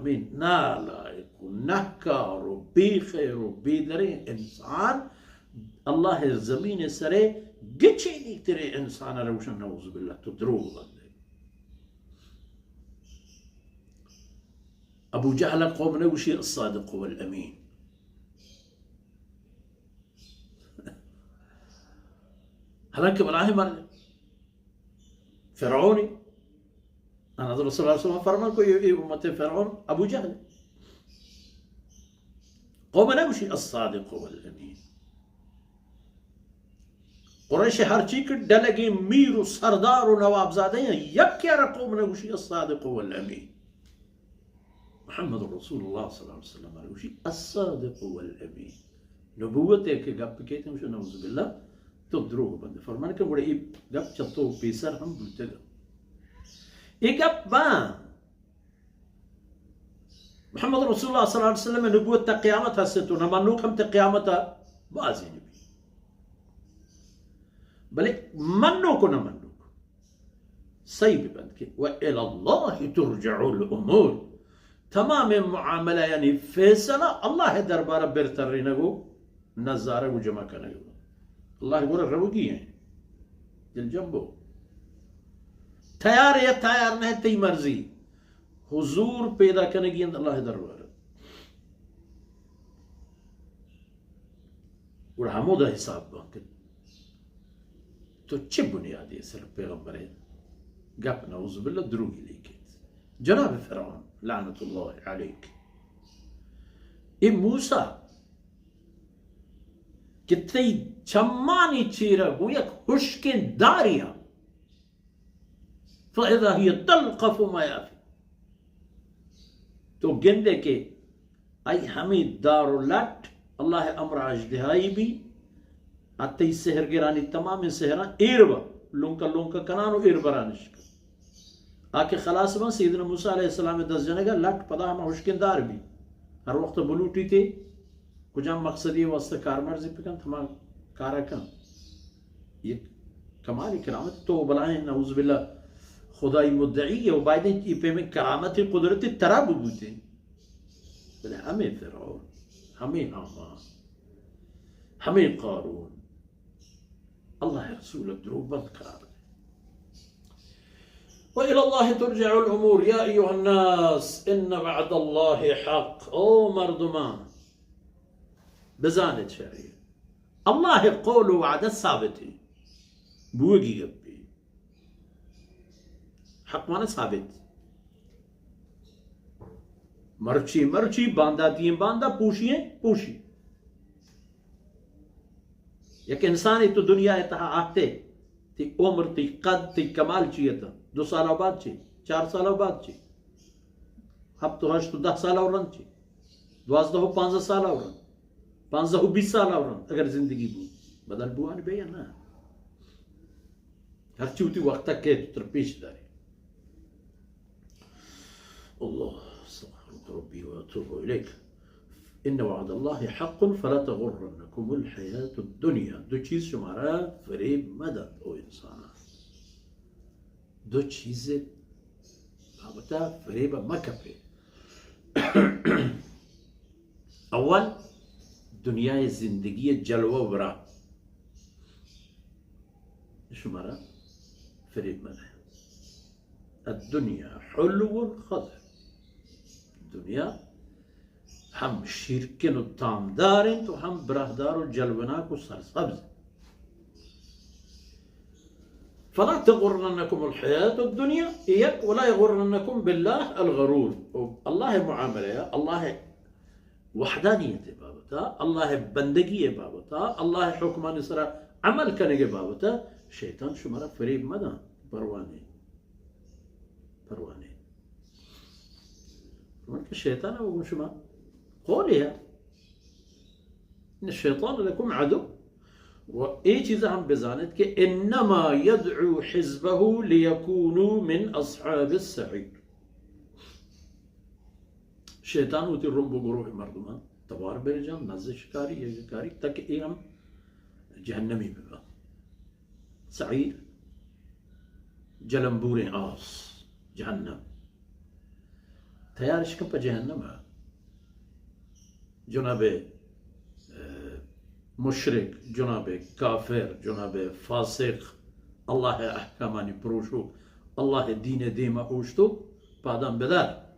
आलमीन नालायक नहकार बेखैर बेदरे इंसान अल्लाह ज़मीन सरे गिचे नहीं तेरे इंसान रोशन नऊज़ बिल्लाह तो द्रोह बंदे अबू जहल कौम ने वशी अस्सादिक वल अमीन हालांकि इब्राहिम फ़िरऔनी अना तो रसूलुल्लाह सल्लल्लाहु अलैहि वसल्लम फरमान को ये उम्मत फ़िरऔन अबू जहल कौम ने वशी अस्सादिक वल अमीन कुरैश हर चीज के डलगे मीर सरदार और नवाबजादे हैं यक क्या रकौम ने वशी अस्सादिक वल अमीन मोहम्मद रसूलुल्लाह सल्लल्लाहु अलैहि वसल्लम वशी अस्सादिक वल अमीन नबूवत है कि गप कहते हैं नऊज़ बिल्लाह तो द्रोह बंद फरमान के बड़े गप चतो पेसर हम बुलते एक गप बा मोहम्मद रसूलुल्लाह सल्लल्लाहु अलैहि वसल्लम नबूवत तक क़यामत हसे तो न मानो हम तक क़यामत बाजी नबी भले मनो को न मनो को सही भी बंद के व इलल्लाहि तुरजउल उमूर तमाम मुआमला यानी फैसला अल्लाह दरबार बेहतर नगो नजारा को जमा करने अल्लाह गोरा रवगी है दिल जंबो तैयार या तैयार नहीं तेरी मर्जी हुजूर पैदा करने की अल्लाह दरबार और हमोदा हिसाब बाकी तो चिप बुनियादी सिर्फ पैगंबर है गप नऊज़ बिल्लाह द्रूगी लेके जनाब फ़िरऔन लानतुल्लाह अलैक ए मूसा कितनी चम्मानी चीरा गोया खुशके दारिया फ़इज़ा हिय तल्क़फ़ु मा याफ़ी तो गेंदे के आई हमें दारुलट अल्लाह अमर अजदिहाई भी अतई सेहर गिरानी तमाम सेहरा एरवा लोंका कनानो एरबरानिश आके खलास बन सैयदना मूसा अलैहिस्सलाम 10 जने का लट पदा हम हुश्किंदार भी हर वक्त बुलूटी थे कुछ मकसदी वास्ते कारमर्जी पिकन तमाम कारकन ये कमाल करामत तो बलाएं नऊज़ बिल्लाह खुदाई मुद्दई है वायदे की पे में करामत कुदरती तराबूते बोले हमें फ़िरऔन हमें हामान हमें क़ारून अल्लाह रसूल द्रोह बंद करार व इलल्लाहि तुरजउल उमूर या अय्युहन्नास इन्न वअदल्लाहि हक़ ओ मर्दमान बजानत चाहिए अल्लाह कौल वअदा साबित है बुगी गप्पी हक माना साबित मर्ची बांदा दिए बांदा पूछिए पूछी एक इंसान तो दुनिया तहा आते ती उम्र ती कद ती कमाल चाहिए था 2 साल बाद चाहिए 4 साल बाद चाहिए अब तो हश तो 10 साल और चाहिए 15 साल और 20 साल और अगर जिंदगी बदल बुआन बे या ना हर चूती वक्त तक के तरपेश दारी अल्लाह रब्बी व अतूबु इलैक इन वअदल्लाहि हक़्क़ुन फला तग़ुर्रन्नकुमुल हयातुद दुनिया दो चीज तुम्हारा फरेब मदद ओ इंसान दो चीजें बाबता फरेब मकफे अव्वल दुनिया जिंदगी जलवा वरा शुमारा फरेब मदद दुनिया हुल्वुन खज़र दुनिया हम शिरकिन तामदार हैं तो हम बरहदार और जलवना को सरसब्ज फला तग़ुर्रन्नकुमुल हयातुद दुनिया एक वला यग़ुर्रन्नकुम बिल्लाह अल गरूर अल्लाह मुआमला अल्लाह वहदानियत बाबता अल्लाह बंदगी बाबता अल्लाह हुक्मान सरा अमल करने के बाबता शैतान शुमारा फरेब मदा परवाने शैतान वो शुमा قولها إن الشيطان لكم عدو وإيه चीज़ हम बेजानत के इन्नमा यदउ हिज़्बहु लियकूनु मिन अस्हाबिस सईर शैतान होती रुम्ब गुरूह मर्दमान तबार बेरजाम नज़ शिकारी ये शिकारी तक हम जहन्नमी बिगा सईर जलंबूर आस जहन्नम تيارش كم جهنم جناب مشرك جناب كافر جناب فاسق الله أحكاماني بروشو الله دين ديما أوشتو بعدم بدار